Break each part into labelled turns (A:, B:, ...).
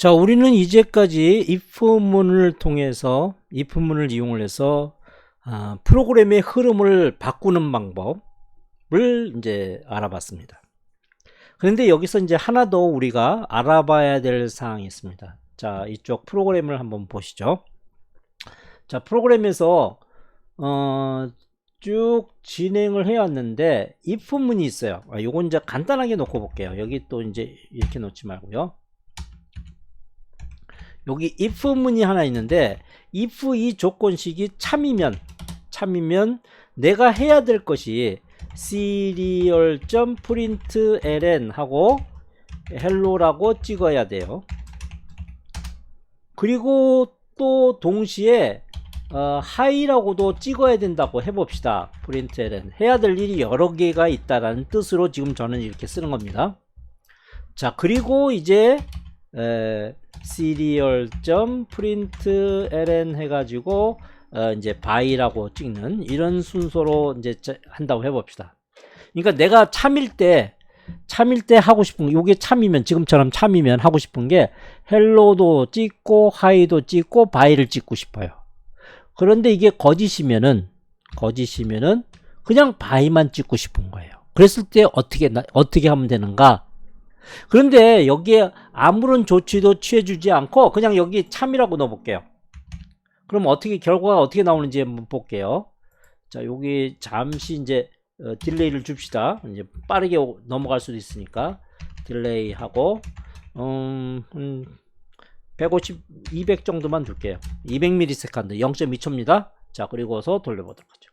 A: 자, 우리는 이제까지 if문을 통해서 if문을 이용을 해서 프로그램의 흐름을 바꾸는 방법을 이제 알아봤습니다. 그런데 여기서 이제 하나 더 우리가 알아봐야 될 사항이 있습니다. 자, 이쪽 프로그램을 한번 보시죠. 자, 프로그램에서 쭉 진행을 해왔는데 if문이 있어요. 요건 이제 간단하게 놓고 볼게요. 여기 또 이제 이렇게 놓지 말고요. 여기 if문이 하나 있는데 if 이 조건식이 참이면 내가 해야 될 것이 serial.println 하고 hello라고 찍어야 돼요. 그리고 또 동시에 hi라고도 찍어야 된다고 해봅시다. println 해야 될 일이 여러 개가 있다라는 뜻으로 지금 저는 이렇게 쓰는 겁니다. 자, 그리고 이제 serial.println 해가지고 이제 by라고 찍는 이런 순서로 이제 한다고 해봅시다. 그러니까 내가 참일 때 하고 싶은 게, 요게 참이면, 지금처럼 참이면 하고 싶은 게 hello도 찍고 hi도 찍고 by를 찍고 싶어요. 그런데 이게 거짓이면은 그냥 by만 찍고 싶은 거예요. 그랬을 때 어떻게 하면 되는가? 그런데 여기에 아무런 조치도 취해주지 않고 그냥 여기 참이라고 넣어볼게요. 그럼 결과가 어떻게 나오는지 한번 볼게요. 자, 여기 잠시 이제 딜레이를 줍시다. 이제 빠르게 넘어갈 수도 있으니까 딜레이 하고 150, 200 정도만 둘게요. 200ms 0.2초입니다. 자, 그리고서 돌려보도록 하죠.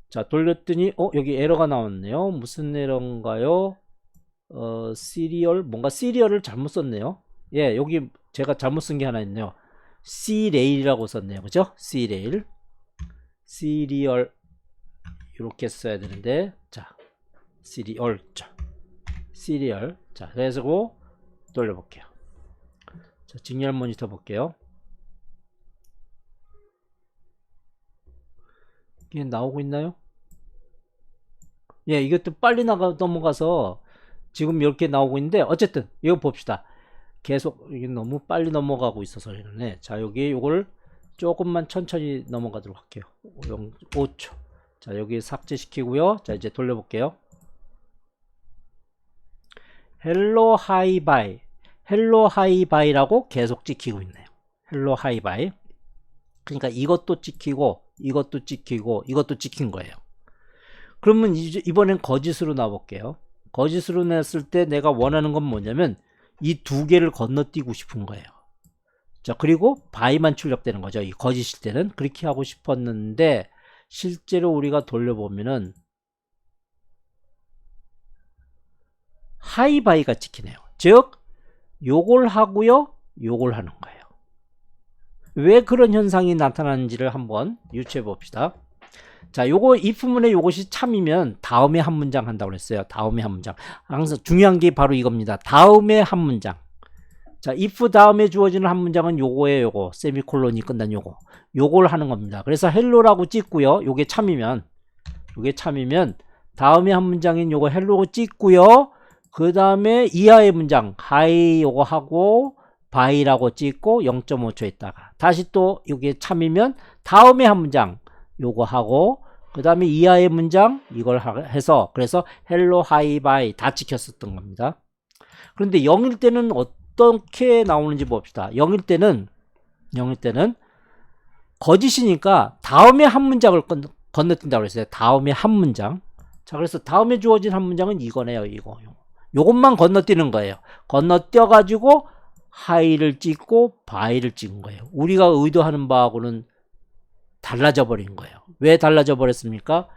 A: 자, 돌렸더니 여기 에러가 나왔네요. 무슨 에러인가요? 뭔가 시리얼을 잘못 썼네요. 예, 여기 제가 잘못 쓴 게 하나 있네요. C레일이라고 썼네요. 그죠? C레일. 시리얼. 이렇게 써야 되는데, 자, 시리얼. 자, 그래서 돌려볼게요. 자, 직렬 모니터 볼게요. 이게 나오고 있나요? 예, 이것도 빨리 넘어가서 지금 이렇게 나오고 있는데, 어쨌든 이거 봅시다. 계속 이게 너무 빨리 넘어가고 있어서 그러네. 자, 여기 요걸 조금만 천천히 넘어가도록 할게요. 5초. 자, 여기 삭제시키고요. 자, 이제 돌려볼게요. hello hi by라고 계속 찍히고 있네요. hello hi by. 그러니까 이것도 찍히고 이것도 찍힌 거예요. 그러면 이번엔 거짓으로 나볼게요. 거짓으로 냈을 때 내가 원하는 건 뭐냐면 이 두 개를 건너뛰고 싶은 거예요. 자, 그리고 by만 출력되는 거죠. 이 거짓일 때는 그렇게 하고 싶었는데 실제로 우리가 돌려보면은 hi by가 찍히네요. 즉 요걸 하고요, 요걸 하는 거예요. 왜 그런 현상이 나타나는지를 한번 유추해 봅시다. 자, 요거 if문에 요것이 참이면 다음에 한 문장 한다고 그랬어요. 다음에 한 문장. 항상 중요한 게 바로 이겁니다. 다음에 한 문장. 자, if 다음에 주어지는 한 문장은 요거예요. 요거 세미콜론이 끝난 요걸 하는 겁니다. 그래서 hello라고 찍고요. 요게 참이면 다음에 한 문장인 요거 hello 찍고요. 그 다음에 이하의 문장 hi 요거 하고 by라고 찍고 0.5초 있다가 다시 또 요게 참이면 다음에 한 문장 요거 하고 그 다음에 이하의 문장 이걸 해서 그래서 hello hi bye 다 찍혔었던 겁니다. 그런데 0일 때는 어떻게 나오는지 봅시다. 0일 때는 거짓이니까 다음에 한 문장을 건너뛴다고 그랬어요. 다음에 한 문장. 자, 그래서 다음에 주어진 한 문장은 이거네요. 요것만 건너뛰는 거예요. 건너뛰어 가지고 hi를 찍고 by를 찍은 거예요. 우리가 의도하는 바하고는 달라져 버린 거예요. 왜 달라져 버렸습니까?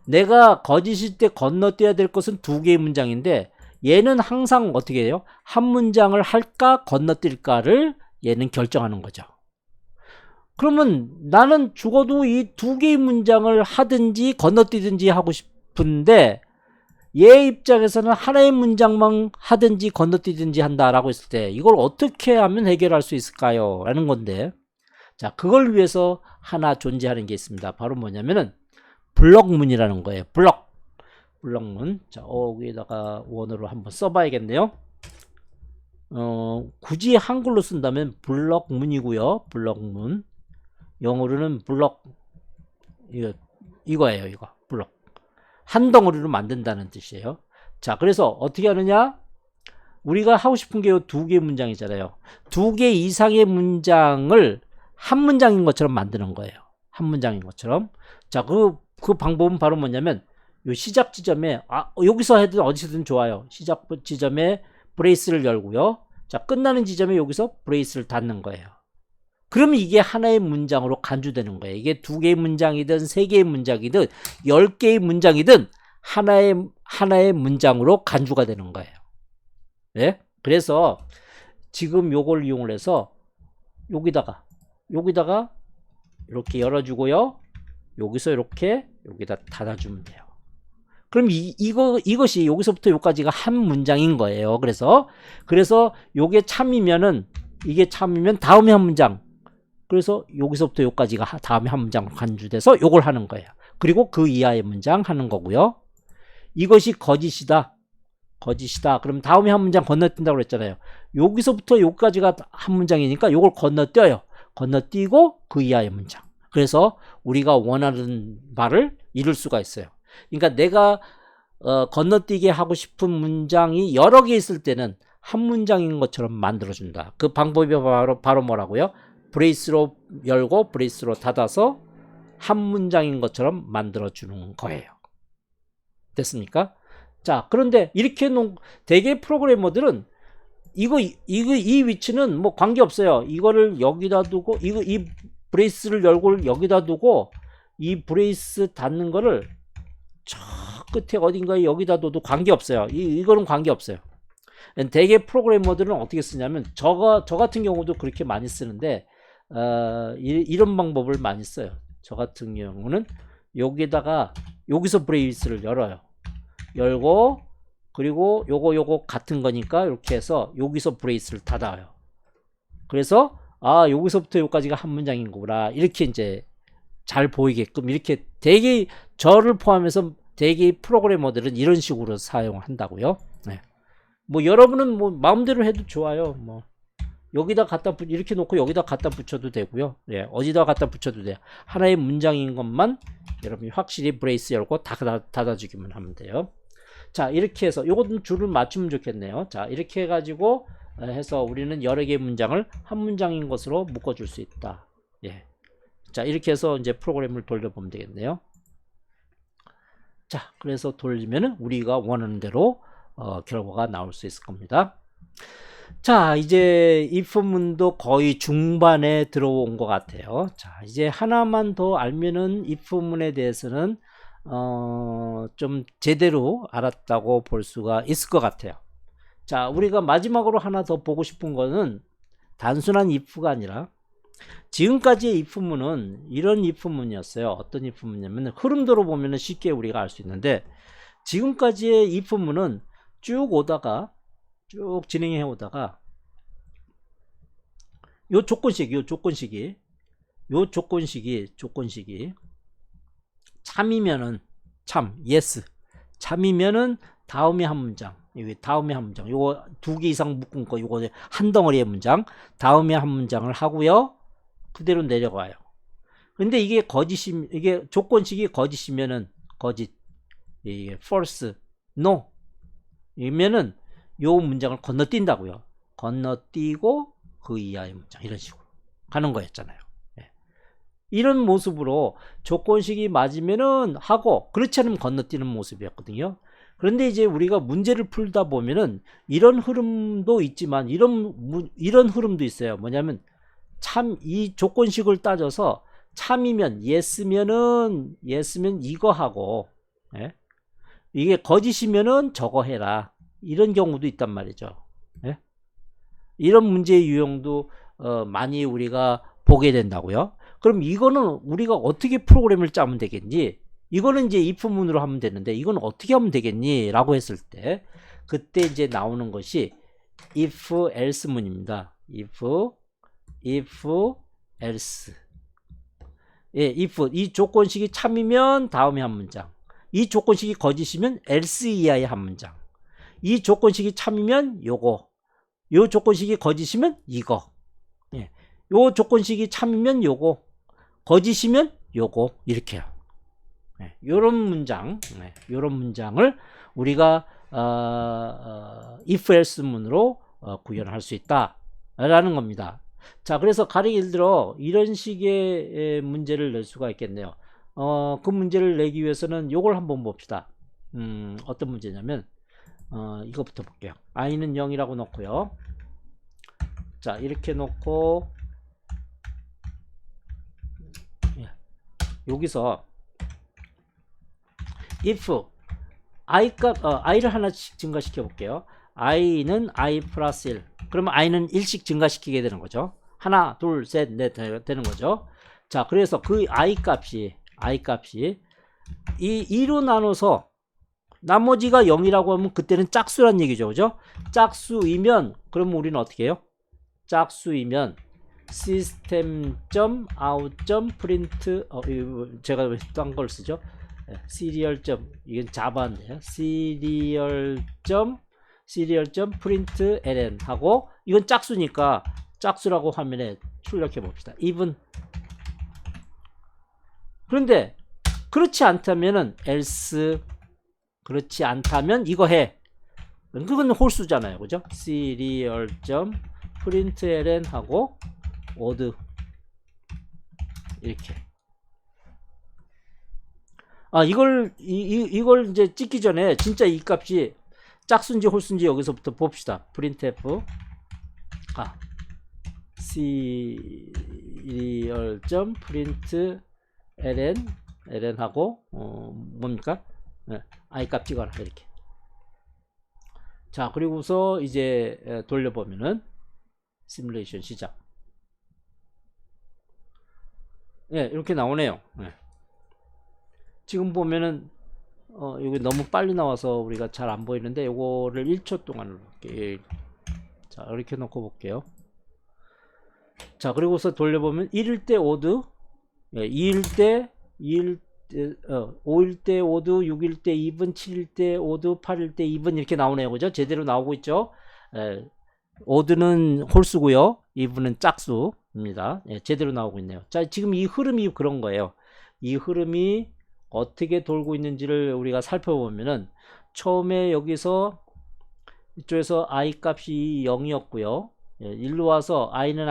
A: 내가 거짓일 때 건너뛰어야 될 것은 두 개의 문장인데 얘는 항상 어떻게 해요? 한 문장을 할까 건너뛸까를 얘는 결정하는 거죠. 그러면 나는 죽어도 이 두 개의 문장을 하든지 건너뛰든지 하고 싶은데 얘 입장에서는 하나의 문장만 하든지 건너뛰든지 한다라고 했을 때 이걸 어떻게 하면 해결할 수 있을까요? 라는 건데, 자, 그걸 위해서 하나 존재하는 게 있습니다. 바로 뭐냐면은 블럭문이라는 거예요. 블럭문. 자, 여기다가 원어로 한번 써봐야겠네요. 굳이 한글로 쓴다면 블럭문이고요. 블럭문. 영어로는 블럭, 이거예요. 이거 블럭. 한 덩어리로 만든다는 뜻이에요. 자, 그래서 어떻게 하느냐? 우리가 하고 싶은 게 두 개의 문장이잖아요. 두 개 이상의 문장을 한 문장인 것처럼 만드는 거예요. 한 문장인 것처럼. 자, 그 방법은 바로 뭐냐면, 요 시작 지점에, 여기서 해도 어디서든 좋아요. 시작 지점에 브레이스를 열고요. 자, 끝나는 지점에 여기서 브레이스를 닫는 거예요. 그러면 이게 하나의 문장으로 간주되는 거예요. 이게 두 개의 문장이든 세 개의 문장이든 10개의 문장이든 하나의 문장으로 간주가 되는 거예요. 네? 그래서 지금 요걸 이용을 해서 여기다가 이렇게 열어주고요. 여기서 이렇게 여기다 닫아주면 돼요. 그럼 이것이 여기서부터 여기까지가 한 문장인 거예요. 그래서 요게 참이면은, 이게 참이면 다음에 한 문장. 그래서 여기서부터 여기까지가 다음에 한 문장으로 간주돼서 요걸 하는 거예요. 그리고 그 이하의 문장 하는 거고요. 이것이 거짓이다. 그럼 다음에 한 문장 건너뛴다고 그랬잖아요. 여기서부터 여기까지가 한 문장이니까 요걸 건너뛰어요. 건너뛰고 그 이하의 문장. 그래서 우리가 원하는 바를 이룰 수가 있어요. 그러니까 내가 건너뛰게 하고 싶은 문장이 여러 개 있을 때는 한 문장인 것처럼 만들어준다. 그 방법이 바로 뭐라고요? 브레이스로 열고 브레이스로 닫아서 한 문장인 것처럼 만들어주는 거예요. 됐습니까? 자, 그런데 이렇게 해놓은 대개 프로그래머들은 이 위치는 뭐 관계없어요. 이거를 여기다 두고, 이 브레이스를 열고 여기다 두고, 이 브레이스 닫는 거를 저 끝에 어딘가에 여기다 둬도 관계없어요. 이거는 관계없어요. 대개 프로그래머들은 어떻게 쓰냐면, 저 같은 경우도 그렇게 많이 쓰는데, 이런 방법을 많이 써요. 저 같은 경우는 여기서 브레이스를 열어요. 열고, 그리고 요거 같은 거니까 이렇게 해서 여기서 브레이스를 닫아요. 그래서 여기서부터 여기까지가 한 문장인 거구나. 이렇게 이제 잘 보이게끔, 이렇게 대개 저를 포함해서 대개 프로그래머들은 이런 식으로 사용한다고요. 네. 뭐 여러분은 뭐 마음대로 해도 좋아요. 뭐 여기다 이렇게 놓고 여기다 갖다 붙여도 되고요. 네, 어디다 갖다 붙여도 돼요. 하나의 문장인 것만 여러분이 확실히 브레이스 열고 닫아주기만 하면 돼요. 자, 이렇게 해서 요것은 줄을 맞추면 좋겠네요. 자, 이렇게 해가지고 해서 우리는 여러 개의 문장을 한 문장인 것으로 묶어줄 수 있다. 예. 자, 이렇게 해서 이제 프로그램을 돌려보면 되겠네요. 자, 그래서 돌리면은 우리가 원하는 대로 결과가 나올 수 있을 겁니다. 자, 이제 if문도 거의 중반에 들어온 것 같아요. 자, 이제 하나만 더 알면은 if문에 대해서는 좀 제대로 알았다고 볼 수가 있을 것 같아요. 자, 우리가 마지막으로 하나 더 보고 싶은 거는 단순한 if가 아니라, 지금까지의 if문은 이런 if문이었어요. 어떤 if문이냐면, 흐름도로 보면 쉽게 우리가 알 수 있는데, 지금까지의 if문은 쭉 진행해 오다가 요 조건식이 참이면은 yes, 참이면은 다음에 한 문장, 요거 두 개 이상 묶은 거, 요거 한 덩어리의 문장, 다음에 한 문장을 하고요. 그대로 내려가요. 근데 이게 조건식이 거짓이면은 거짓, 이게 false, no 이면은 요 문장을 건너뛴다고요. 건너뛰고 그 이하의 문장, 이런 식으로 가는 거였잖아요. 예. 이런 모습으로 조건식이 맞으면은 하고, 그렇지 않으면 건너뛰는 모습이었거든요. 그런데 이제 우리가 문제를 풀다 보면은 이런 흐름도 있지만 이런 흐름도 있어요. 뭐냐면 이 조건식을 따져서 참이면 yes면 이거 하고, 예? 이게 거짓이면은 저거 해라, 이런 경우도 있단 말이죠. 예? 이런 문제의 유형도 많이 우리가 보게 된다고요. 그럼 이거는 우리가 어떻게 프로그램을 짜면 되겠니? 이거는 이제 if문으로 하면 되는데, 이건 어떻게 하면 되겠니? 라고 했을 때, 그때 이제 나오는 것이 if else문입니다. if else. 예, if 이 조건식이 참이면 다음에 한 문장, 이 조건식이 거짓이면 else 이하의 한 문장, 이 조건식이 참이면 요 조건식이 거짓이면 이거. 예. 요 조건식이 참이면 요거. 거짓이면 요거. 이렇게요. 예. 요런 문장. 예. 요런 문장을 우리가 if else 문으로 구현할 수 있다 라는 겁니다. 자, 그래서 가령 예를 들어 이런 식의 문제를 낼 수가 있겠네요. 그 문제를 내기 위해서는 요걸 한번 봅시다. 어떤 문제냐면 이거부터 볼게요. i는 0이라고 놓고요. 자, 이렇게 놓고 여기서 if i 값 i를 하나씩 증가시켜 볼게요. i는 i 플러스 1. 그러면 i는 1씩 증가시키게 되는 거죠. 하나, 둘, 셋, 넷 되는 거죠. 자, 그래서 그 i 값이 이 2로 나눠서 나머지가 0이라고 하면 그때는 짝수란 얘기죠. 그죠? 짝수이면 그러면 우리는 어떻게 해요? 짝수이면 system.out.print 제가 왜 딴 걸 쓰죠? serial. 이건 자바인데요. serial.println 하고 이건 짝수니까 짝수라고 화면에 출력해 봅시다. even. 그런데 그렇지 않다면은 else. 그렇지 않다면 이거 해. 그건 홀수잖아요. 그죠? serial.println 하고 odd 이렇게. 이걸 이제 찍기 전에 진짜 이 값이 짝수인지 홀수인지 여기서부터 봅시다. printf serial.println 하고 뭡니까? i 값 찍어라 이렇게. 자, 그리고서 이제 돌려보면은 시뮬레이션 시작. 이렇게 나오네요. 지금 보면은 여기 너무 빨리 나와서 우리가 잘 안 보이는데 요거를 1초 동안으로 할게요. 자, 이렇게 놓고 볼게요. 자, 그리고서 돌려보면 1일 때 오드, 2일 때 5일 때 오드, 6일 때 2분, 7일 때 오드, 8일 때 2분 이렇게 나오네요. 그죠? 제대로 나오고 있죠? 오드는 홀수고요. 2분은 짝수입니다. 제대로 나오고 있네요. 자, 지금 이 흐름이 그런 거예요. 이 흐름이 어떻게 돌고 있는지를 우리가 살펴보면은 처음에 여기서 이쪽에서 i 값이 0이었고요. 일로 와서 i는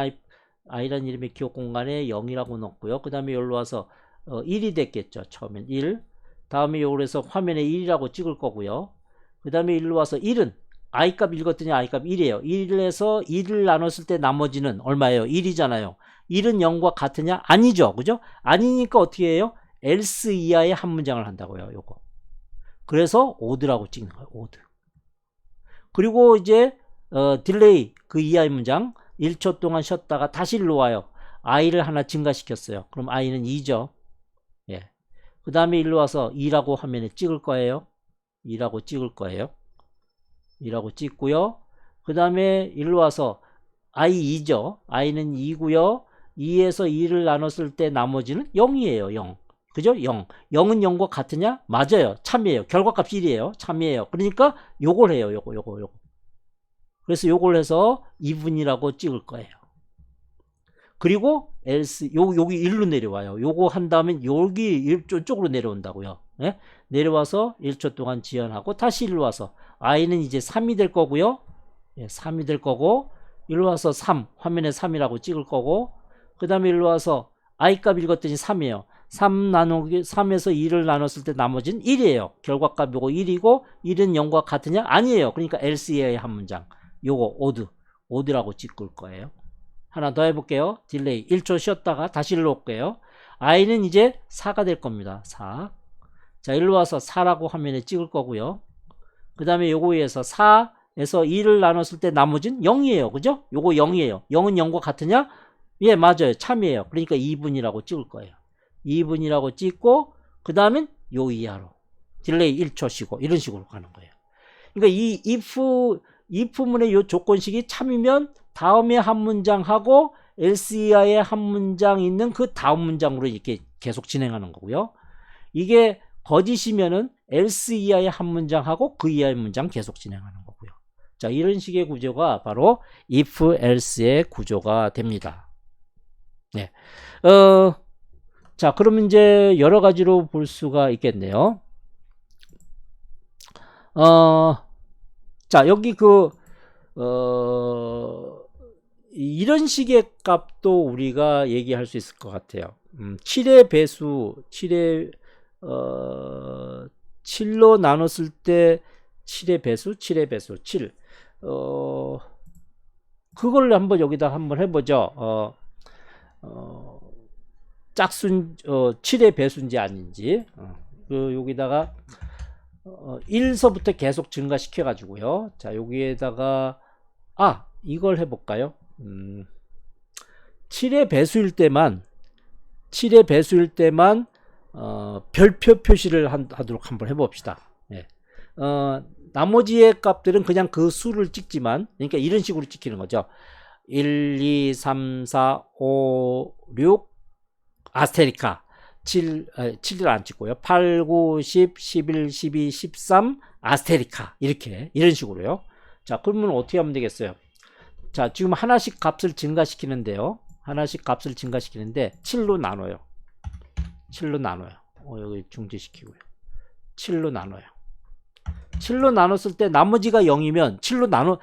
A: i라는 이름의 기억 공간에 0이라고 넣었고요. 그 다음에 여기로 와서 1이 됐겠죠. 처음엔 1. 다음에 여기서 화면에 1이라고 찍을 거고요. 그 다음에 일로 와서 1은 i 값 읽었더니 i 값 1이에요. 1에서 2를 나눴을 때 나머지는 얼마예요? 1이잖아요. 1은 0과 같으냐? 아니죠. 그죠? 아니니까 어떻게 해요? else 이하의 한 문장을 한다고요. 요거. 그래서 odd라고 찍는 거예요. odd. 그리고 이제 딜레이 그 이하의 문장 1초 동안 쉬었다가 다시 일로 와요. i를 하나 증가시켰어요. 그럼 i는 2죠. 그 다음에 일로 와서 2라고 화면에 찍을 거예요. 2라고 찍을 거예요. 2라고 찍고요. 그 다음에 일로 와서 i 2죠. i는 2고요. 2에서 2를 나눴을 때 나머지는 0이에요. 0. 그죠? 0. 0은 0과 같으냐? 맞아요. 참이에요. 결과값이 1이에요. 참이에요. 그러니까 요걸 해요. 요거. 그래서 요걸 해서 2분이라고 찍을 거예요. 그리고 else 여기 1로 내려와요. 요거 한 다음에 여기 이쪽으로 내려온다고요. 내려와서 1초 동안 지연하고 다시 일로 와서 i는 이제 3이 될 거고요. 3이 될 거고 일로 와서 3 화면에 3이라고 찍을 거고 그 다음에 일로 와서 i 값 읽었더니 3이에요. 3 나누기 3에서 2를 나눴을 때 나머지는 1이에요. 결과값 요거 1이고 1은 0과 같으냐? 아니에요. 그러니까 else 이하의 한 문장. 요거 odd라고 찍을 거예요. 하나 더 해볼게요. 딜레이 1초 쉬었다가 다시 일로 올게요. i는 이제 4가 될 겁니다. 4. 자, 일로 와서 4라고 화면에 찍을 거고요. 그 다음에 요거에서 4에서 2를 나눴을 때 나머지는 0이에요. 그죠? 요거 0이에요. 0은 0과 같으냐? 예, 맞아요. 참이에요. 그러니까 2분이라고 찍을 거예요. 2분이라고 찍고 그 다음엔 요 이하로 딜레이 1초 쉬고 이런 식으로 가는 거예요. 그러니까 이 if문의 요 조건식이 참이면 다음에 한 문장 하고 else 이하에 한 문장 있는 그 다음 문장으로 이렇게 계속 진행하는 거고요. 이게 거짓이면은 else 이하의 한 문장 하고 그 이하의 문장 계속 진행하는 거고요. 자, 이런 식의 구조가 바로 if else의 구조가 됩니다. 네. 자, 그러면 이제 여러 가지로 볼 수가 있겠네요. 자, 여기 이런 식의 값도 우리가 얘기할 수 있을 것 같아요. 7의 배수, 7로 나눴을 때 7의 배수, 7. 그걸 한번 여기다 한번 해보죠. 짝순, 7의 배수인지 아닌지. 여기다가 1서부터 계속 증가시켜 가지고요. 자, 여기에다가 이걸 해볼까요? 7의 배수일 때만 별표 표시를 하도록 한번 해봅시다. 예. 나머지의 값들은 그냥 그 수를 찍지만, 그러니까 이런 식으로 찍히는 거죠. 1, 2, 3, 4, 5, 6 아스테리카. 7을 안 찍고요. 8, 9, 10, 11, 12, 13 아스테리카. 이런 식으로요. 자, 그러면 어떻게 하면 되겠어요? 자, 지금 하나씩 값을 증가시키는데요. 하나씩 값을 증가시키는데 7로 나눠요. 7로 나눠요. 여기 중지시키고요. 7로 나눠요. 7로 나눴을 때 나머지가 0이면 7로 나눠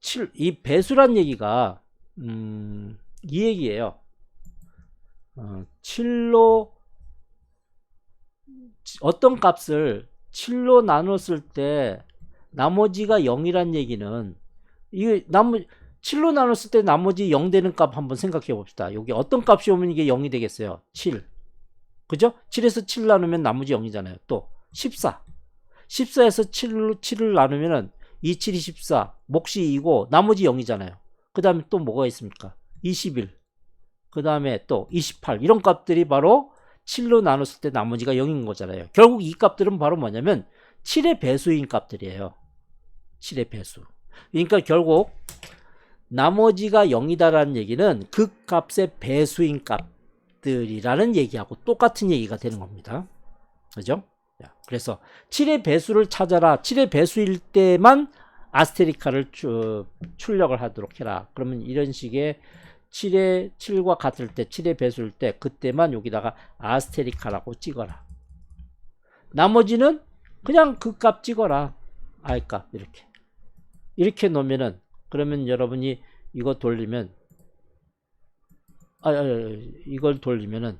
A: 7, 이 배수란 얘기가 이 얘기예요. 7로 어떤 값을 7로 나눴을 때 나머지가 0이란 얘기는 이게 7로 나눴을 때 나머지 0 되는 값 한번 생각해 봅시다. 여기 어떤 값이 오면 이게 0이 되겠어요? 7. 그죠? 7에서 7 나누면 나머지 0이잖아요. 또 14. 14에서 7을 나누면은 2, 7, 24. 몫이 2고 나머지 0이잖아요. 그 다음에 또 뭐가 있습니까? 21. 그 다음에 또 28. 이런 값들이 바로 7로 나눴을 때 나머지가 0인 거잖아요. 결국 이 값들은 바로 뭐냐면 7의 배수인 값들이에요. 7의 배수. 그러니까 결국 나머지가 0이다라는 얘기는 그 값의 배수인 값들이라는 얘기하고 똑같은 얘기가 되는 겁니다. 그죠? 그래서 7의 배수를 찾아라. 7의 배수일 때만 아스테리카를 출력을 하도록 해라. 그러면 이런 식의 7과 같을 때 7의 배수일 때 그때만 여기다가 아스테리카라고 찍어라. 나머지는 그냥 그 값 찍어라. I 값 이렇게 놓으면은, 그러면 여러분이 이거 돌리면 이걸 돌리면은,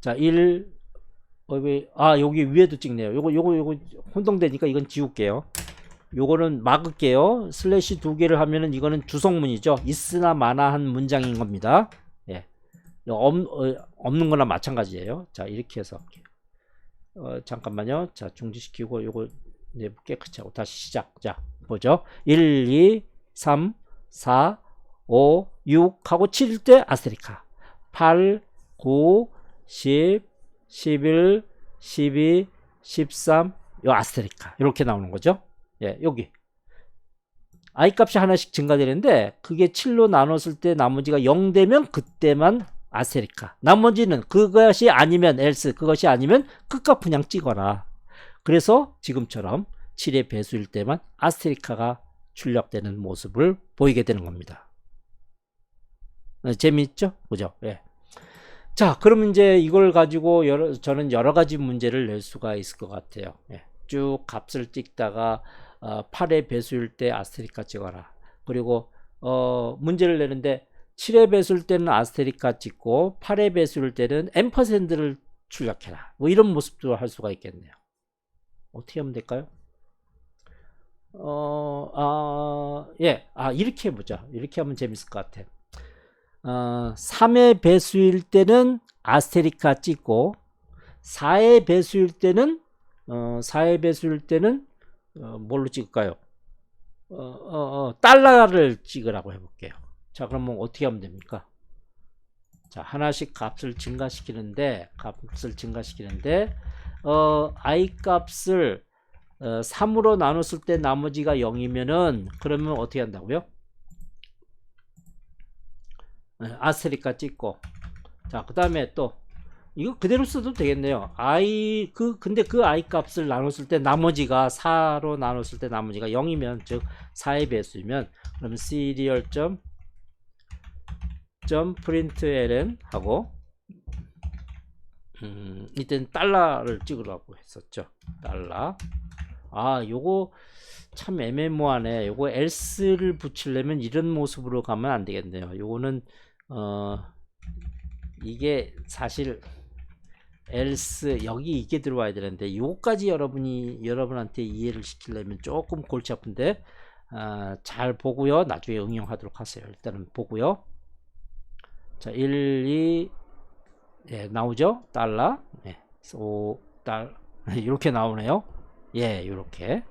A: 자, 1 여기 위에도 찍네요. 요거 혼동되니까 이건 지울게요. 요거는 막을게요. 슬래시 2개를 하면은 이거는 주성문이죠. 있으나 마나한 문장인 겁니다. 예. 없는 거나 마찬가지예요. 자, 이렇게 해서 잠깐만요. 자, 중지시키고 요거 깨끗이 하고 다시 시작. 자, 보죠. 1, 2, 3, 4, 5, 6 하고 7일 때 아스테리카. 8, 9, 10, 11, 12, 13 요 아스테리카. 이렇게 나오는 거죠. 예, 여기 I 값이 하나씩 증가되는데 그게 7로 나눴을 때 나머지가 0 되면 그때만 아스테리카. 나머지는 그것이 아니면 else, 그것이 아니면 끝값 그냥 찍어라. 그래서 지금처럼 7의 배수일 때만 아스테리카가 출력되는 모습을 보이게 되는 겁니다. 재미있죠? 그죠? 예. 자, 그러면 이제 이걸 가지고 저는 여러 가지 문제를 낼 수가 있을 것 같아요. 예. 쭉 값을 찍다가 8의 배수일 때 아스테리카 찍어라. 그리고 문제를 내는데 7의 배수일 때는 아스테리카 찍고 8의 배수일 때는 앰퍼샌드를 출력해라. 뭐 이런 모습도 할 수가 있겠네요. 어떻게 하면 될까요? 이렇게 해보자. 이렇게 하면 재밌을 것 같아. 3의 배수일 때는 아스테리카 찍고 4의 배수일 때는 뭘로 찍을까요? 달러를 찍으라고 해볼게요. 자, 그러면 어떻게 하면 됩니까? 자, 하나씩 값을 증가시키는데 I 값을 3으로 나눴을 때 나머지가 0이면은 그러면 어떻게 한다고요? 아스테리카 찍고, 자, 그 다음에 또 이거 그대로 써도 되겠네요. 근데 그 i 값을 나눴을 때 나머지가 4로 나눴을 때 나머지가 0이면, 즉 4의 배수이면, 그러면 serial println 하고, 이때는 달러를 찍으라고 했었죠. 달러. 요거 참 애매모하네. 요거 else를 붙이려면 이런 모습으로 가면 안 되겠네요. 요거는 이게 사실 else 여기 이게 들어와야 되는데, 요까지 여러분한테 이해를 시키려면 조금 골치 아픈데, 잘 보고요. 나중에 응용하도록 하세요. 일단은 보고요. 자, 1, 2, 예, 나오죠? 달러. 예, 5, 달러. 이렇게 나오네요. 예, 이렇게.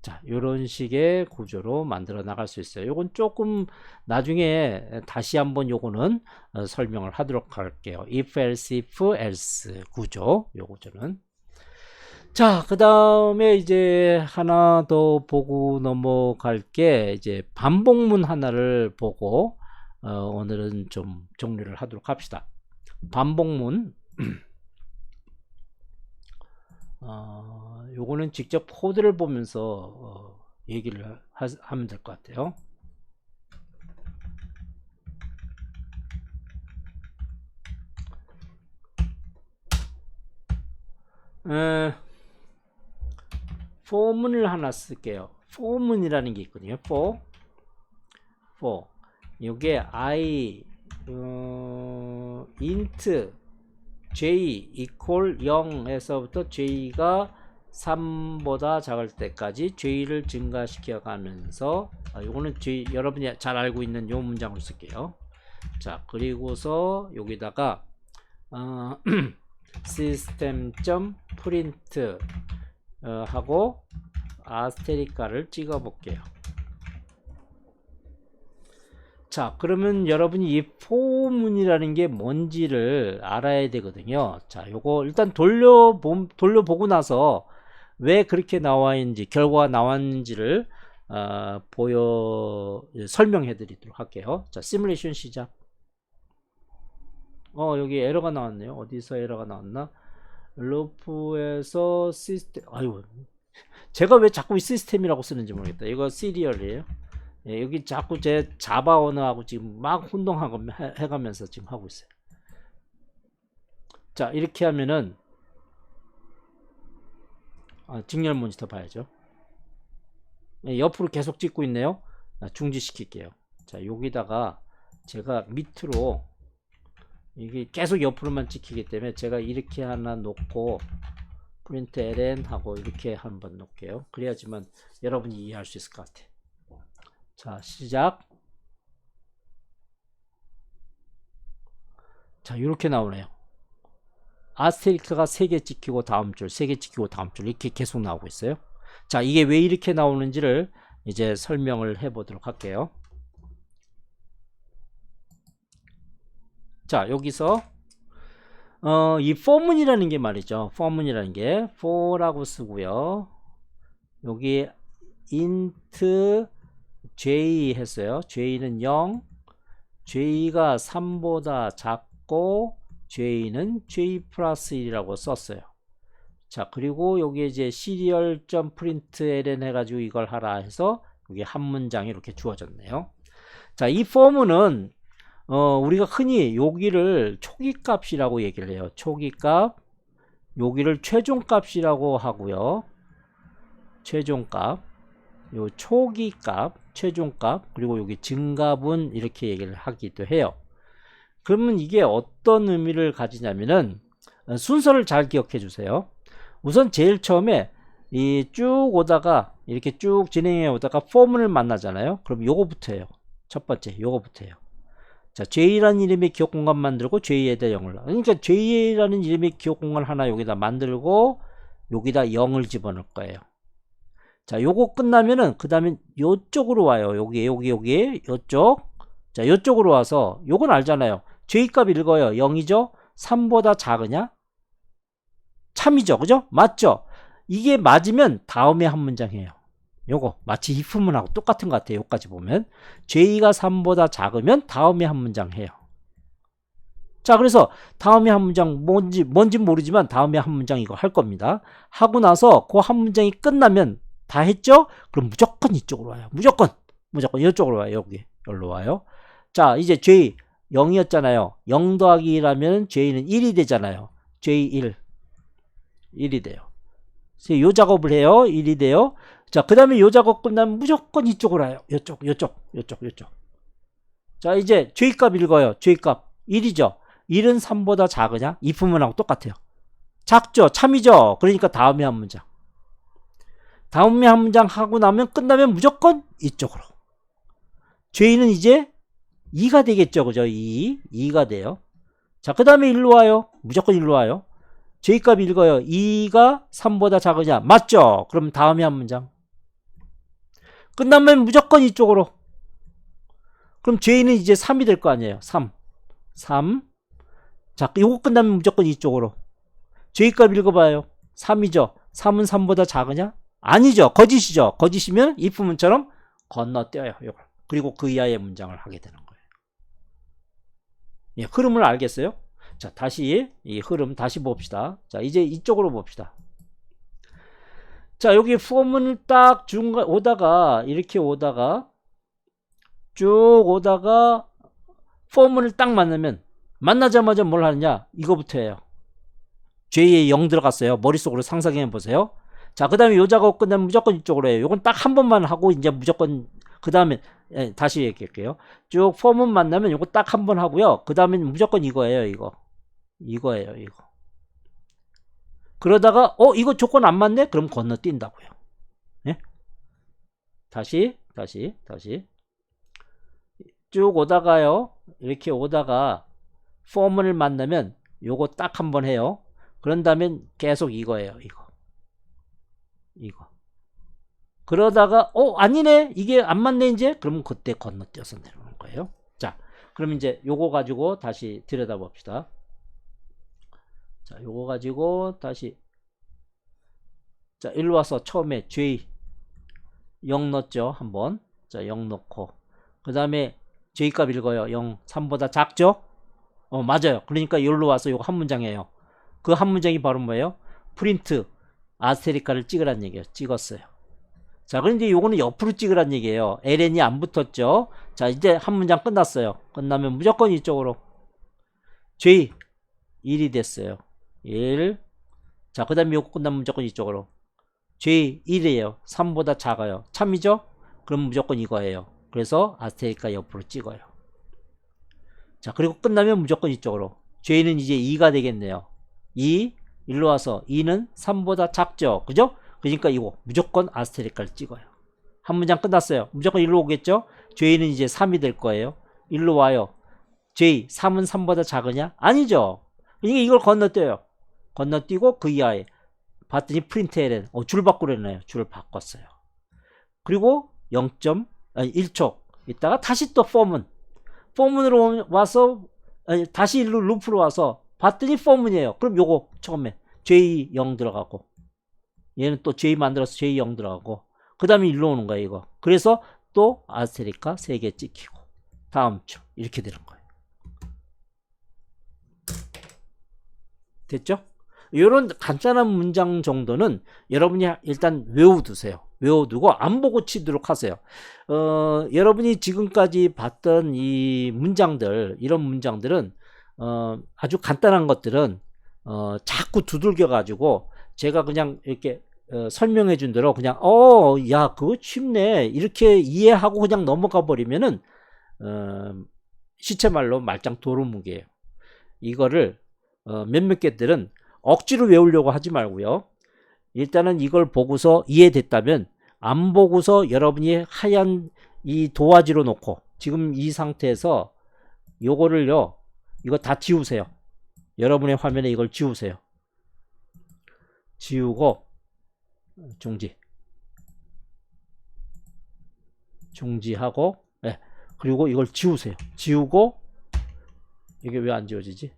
A: 자, 요런 식의 구조로 만들어 나갈 수 있어요. 요건 조금 나중에 다시 한번 요거는 설명을 하도록 할게요. if, else, if, else 구조, 요 구조는. 자, 그 다음에 이제 하나 더 보고 넘어갈 게, 이제 반복문 하나를 보고 오늘은 좀 정리를 하도록 합시다. 반복문. 요거는 직접 코드를 보면서 얘기를 하면 될 것 같아요. for문을 하나 쓸게요. for문이라는 게 있거든요. for 요게 i int j equal 0에서부터 j가 3보다 작을 때까지 j를 증가시켜 가면서, 요거는 여러분이 잘 알고 있는 요 문장을 쓸게요. 자, 그리고서 여기다가 system.print 하고 아스테리카를 찍어 볼게요. 자, 그러면 여러분이 이 포문이라는 게 뭔지를 알아야 되거든요. 자, 요거 일단 돌려보고 나서 왜 그렇게 나와 있는지, 결과가 나왔는지를 설명해 드리도록 할게요. 자, 시뮬레이션 시작. 여기 에러가 나왔네요. 어디서 에러가 나왔나? 루프에서 시스템, 제가 왜 자꾸 이 시스템이라고 쓰는지 모르겠다. 이거 시리얼이에요. 예, 여기 자꾸 제 자바 언어하고 지금 막 혼동하고 해가면서 지금 하고 있어요. 자, 이렇게 하면은 직렬 모니터 봐야죠. 예, 옆으로 계속 찍고 있네요. 중지시킬게요. 자, 여기다가 제가 밑으로 이게 계속 옆으로만 찍히기 때문에 제가 이렇게 하나 놓고 프린트 ln 하고 이렇게 한번 놓을게요. 그래야지만 여러분이 이해할 수 있을 것 같아요. 자, 시작. 자, 이렇게 나오네요. 아스테리크가 3개 찍히고 다음 줄, 3개 찍히고 다음 줄, 이렇게 계속 나오고 있어요. 자, 이게 왜 이렇게 나오는지를 이제 설명을 해 보도록 할게요. 자, 여기서 이 for문이라는 게 말이죠. for문이라는 게 for라고 쓰고요. 여기 int j 했어요. j는 0, j가 3보다 작고 j는 j 플러스 1이라고 썼어요. 자, 그리고 여기 이제 serial.println 해가지고 이걸 하라 해서 여기 한 문장이 이렇게 주어졌네요. 자, 이 for문은 우리가 흔히 여기를 초기값이라고 얘기를 해요. 초기값, 여기를 최종값이라고 하고요. 최종값, 요 초기값, 최종값, 그리고 여기 증가분 이렇게 얘기를 하기도 해요. 그러면 이게 어떤 의미를 가지냐면은 순서를 잘 기억해 주세요. 우선 제일 처음에 이 쭉 오다가 이렇게 쭉 진행해 오다가 for문을 만나잖아요. 그럼 요거부터예요. 첫 번째 요거부터예요. 자, J라는 이름의 기억 공간 만들고 J에다 0을, 그러니까 J라는 이름의 기억 공간 하나 여기다 만들고 여기다 0을 집어넣을 거예요. 자, 요거 끝나면은 그 다음에 요쪽으로 와요. 여기 요쪽. 자, 요쪽으로 와서 요건 알잖아요. J 값 읽어요. 0이죠? 3보다 작으냐? 참이죠. 그죠? 맞죠? 이게 맞으면 다음에 한 문장 해요. 요거 마치 if문하고 똑같은 것 같아요. 여기까지 보면 J가 3보다 작으면 다음에 한 문장 해요. 자, 그래서 다음에 한 문장 뭔지 모르지만 다음에 한 문장 이거 할 겁니다. 하고 나서 그 한 문장이 끝나면 다 했죠? 그럼 무조건 이쪽으로 와요. 무조건 이쪽으로 와요. 여기로 와요. 자, 이제 J 0이었잖아요. 0 더하기 1하면 J는 1이 되잖아요. J1 1이 돼요. 요 작업을 해요. 1이 돼요. 자, 그 다음에 요 작업 끝나면 무조건 이쪽으로 와요. 요쪽. 자, 이제 J값 읽어요. J값 1이죠. 1은 3보다 작으냐? if문하고 똑같아요. 작죠? 참이죠? 그러니까 다음에 한 문장. 다음에 한 문장 하고 나면 끝나면 무조건 이쪽으로. J는 이제 2가 되겠죠. 그죠? 2가 돼요. 자, 그 다음에 일로 와요. 무조건 일로 와요. J값 읽어요. 2가 3보다 작으냐? 맞죠? 그럼 다음에 한 문장. 끝나면 무조건 이쪽으로. 그럼 J는 이제 3이 될 거 아니에요. 3. 자, 이거 끝나면 무조건 이쪽으로. J값 읽어봐요. 3이죠. 3은 3보다 작으냐? 아니죠. 거짓이죠. 거짓이면 if문처럼 건너뛰어요. 이걸. 그리고 그 이하의 문장을 하게 되는 거예요. 예, 흐름을 알겠어요? 자, 다시 이 흐름 다시 봅시다. 자, 이제 이쪽으로 봅시다. 자, 여기 포문을 딱 중간 오다가 이렇게 오다가 쭉 오다가 포문을 딱 만나자마자 뭘 하느냐? 이거부터 해요. J에 0 들어갔어요. 머릿속으로 상상해 보세요. 자, 그 다음에 요 작업 끝나면 무조건 이쪽으로 해요. 요건 딱 한 번만 하고 이제 무조건 그 다음에 다시 얘기할게요. 쭉 포문 만나면 요거 딱 한 번 하고요. 그 다음에 무조건 이거예요. 이거예요. 그러다가 이거 조건 안 맞네? 그럼 건너뛴다고요. 예? 다시 쭉 오다가요. 이렇게 오다가 포문을 만나면 요거 딱 한 번 해요. 그런 다음에 계속 이거예요. 이거. 그러다가 아니네. 이게 안 맞네 이제. 그럼 그때 건너뛰어서 내려오는 거예요. 자, 그럼 이제 요거 가지고 다시 들여다봅시다. 자, 요거 가지고 다시 자, 일로 와서 처음에 J 0 넣었죠. 한번. 자, 0 넣고 그 다음에 J값 읽어요. 0, 3보다 작죠? 맞아요. 그러니까 여기로 와서 요거 한 문장이에요. 그 한 문장이 바로 뭐예요? 프린트 아스테리카를 찍으란 얘기예요. 찍었어요. 자, 그런데 요거는 옆으로 찍으란 얘기예요. ln이 안 붙었죠? 자, 이제 한 문장 끝났어요. 끝나면 무조건 이쪽으로. J 1이 됐어요. 1. 자, 그 다음에 요거 끝나면 무조건 이쪽으로. J 1이에요. 3보다 작아요. 참이죠? 그럼 무조건 이거예요. 그래서 아스테리카 옆으로 찍어요. 자, 그리고 끝나면 무조건 이쪽으로. J는 이제 2가 되겠네요. 2. 일로 와서 2는 3보다 작죠? 그죠? 그러니까 이거 무조건 아스테리카를 찍어요. 한 문장 끝났어요. 무조건 일로 오겠죠? J는 이제 3이 될 거예요. 일로 와요. J 3은 3보다 작으냐? 아니죠. 그러니까 이걸 건너뛰어요. 건너뛰고 그 이하에 봤더니 프린트 ln 줄 바꾸려네요. 줄을 바꿨어요. 그리고 1초 있다가 다시 또 포문으로 와서 다시 일로 루프로 와서 봤더니 포문이에요. 그럼 요거 처음에 J 0 들어가고 얘는 또 J 만들어서 J 0 들어가고 그 다음에 일로 오는 거예요. 이거. 그래서 또 아스테리카 3개 찍히고 다음 주 이렇게 되는 거예요. 됐죠? 이런 간단한 문장 정도는 여러분이 일단 외워두세요. 외워두고 안 보고 치도록 하세요. 여러분이 지금까지 봤던 이 문장들, 이런 문장들은 아주 간단한 것들은 자꾸 두들겨 가지고 제가 그냥 이렇게 설명해 준 대로 그냥 야 그거 쉽네 이렇게 이해하고 그냥 넘어가 버리면은 시체말로 말짱 도루묵이에요. 이거를 몇몇 개들은 억지로 외우려고 하지 말고요. 일단은 이걸 보고서 이해됐다면 안 보고서 여러분이 하얀 이 도화지로 놓고 지금 이 상태에서 요거를요 이거 다 지우세요. 여러분의 화면에 이걸 지우세요. 지우고 중지하고 그리고 이걸 지우세요. 지우고 이게 왜 안 지워지지?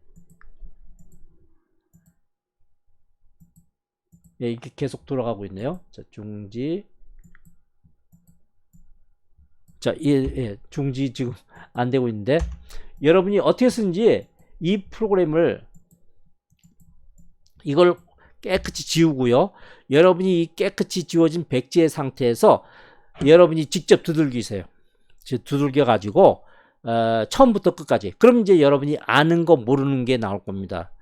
A: 이게 계속 돌아가고 있네요. 자, 중지. 자, 중지 지금 안 되고 있는데 여러분이 어떻게 쓰는지 이 프로그램을 이걸 깨끗이 지우고요. 여러분이 이 깨끗이 지워진 백지의 상태에서 여러분이 직접 두들기세요. 두들겨 가지고 처음부터 끝까지. 그럼 이제 여러분이 아는 거 모르는 게 나올 겁니다.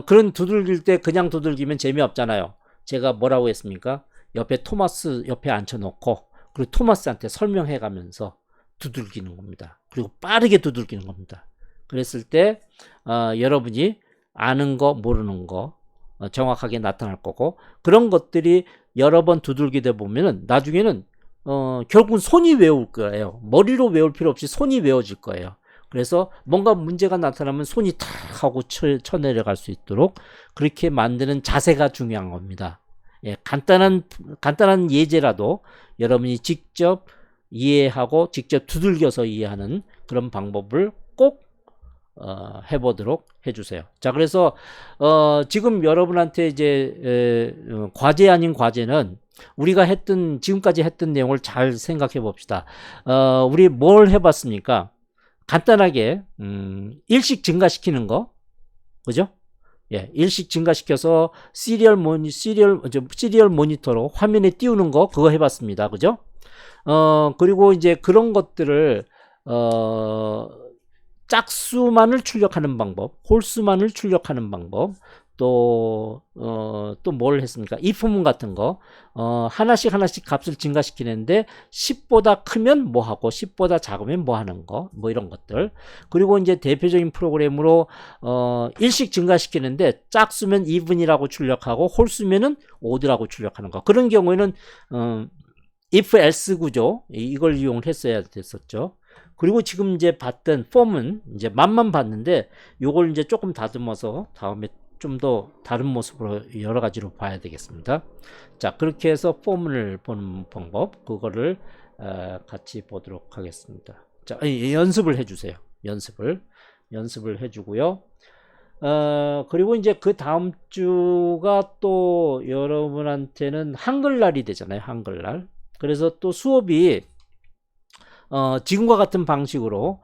A: 그런 두들길 때 그냥 두들기면 재미없잖아요. 제가 뭐라고 했습니까? 옆에 토마스 옆에 앉혀놓고 그리고 토마스한테 설명해 가면서 두들기는 겁니다. 그리고 빠르게 두들기는 겁니다. 그랬을 때 여러분이 아는 거 모르는 거 정확하게 나타날 거고, 그런 것들이 여러 번 두들기다 보면은 나중에는 결국은 손이 외울 거예요. 머리로 외울 필요 없이 손이 외워질 거예요. 그래서 뭔가 문제가 나타나면 손이 탁 하고 쳐내려갈 수 있도록 그렇게 만드는 자세가 중요한 겁니다. 예, 간단한 예제라도 여러분이 직접 이해하고 직접 두들겨서 이해하는 그런 방법을 꼭 해보도록 해주세요. 자, 그래서 지금 여러분한테 이제 과제 아닌 과제는 우리가 지금까지 했던 내용을 잘 생각해 봅시다. 우리 뭘 해봤습니까? 간단하게 일식 증가시키는 거, 그죠? 예, 일식 증가시켜서 시리얼 모니터로 화면에 띄우는 거, 그거 해봤습니다. 그죠? 그리고 이제 그런 것들을 짝수만을 출력하는 방법, 홀수만을 출력하는 방법, 또 뭘 했습니까? if문 같은 거, 하나씩 값을 증가시키는데 10보다 크면 뭐 하고 10보다 작으면 뭐 하는 거, 뭐 이런 것들. 그리고 이제 대표적인 프로그램으로 일씩 증가시키는데 짝수면 even이라고 출력하고 홀수면은 odd라고 출력하는 거. 그런 경우에는 if else 구조, 이걸 이용을 했어야 됐었죠. 그리고 지금 이제 봤던 폼은 이제 맛만 봤는데 요걸 이제 조금 다듬어서 다음에 좀 더 다른 모습으로 여러 가지로 봐야 되겠습니다. 자, 그렇게 해서 폼을 보는 방법, 그거를 같이 보도록 하겠습니다. 자, 연습을 해주세요. 연습을 해주고요. 그리고 이제 그 다음 주가 또 여러분한테는 한글날이 되잖아요. 한글날. 그래서 또 수업이 지금과 같은 방식으로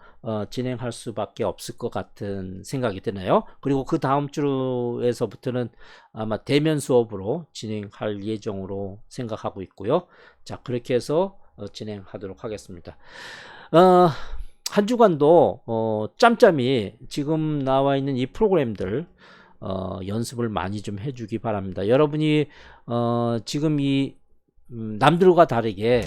A: 진행할 수밖에 없을 것 같은 생각이 드네요. 그리고 그 다음 주에서부터는 아마 대면 수업으로 진행할 예정으로 생각하고 있고요. 자, 그렇게 해서 진행하도록 하겠습니다. 한 주간도 짬짬이 지금 나와 있는 이 프로그램들 연습을 많이 좀 해주기 바랍니다. 여러분이 지금 이 남들과 다르게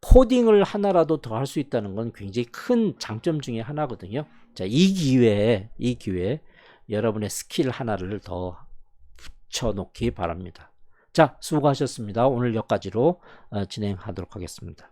A: 코딩을 하나라도 더 할 수 있다는 건 굉장히 큰 장점 중에 하나거든요. 자, 이 기회에 여러분의 스킬 하나를 더 붙여놓기 바랍니다. 자, 수고하셨습니다. 오늘 여기까지로 진행하도록 하겠습니다.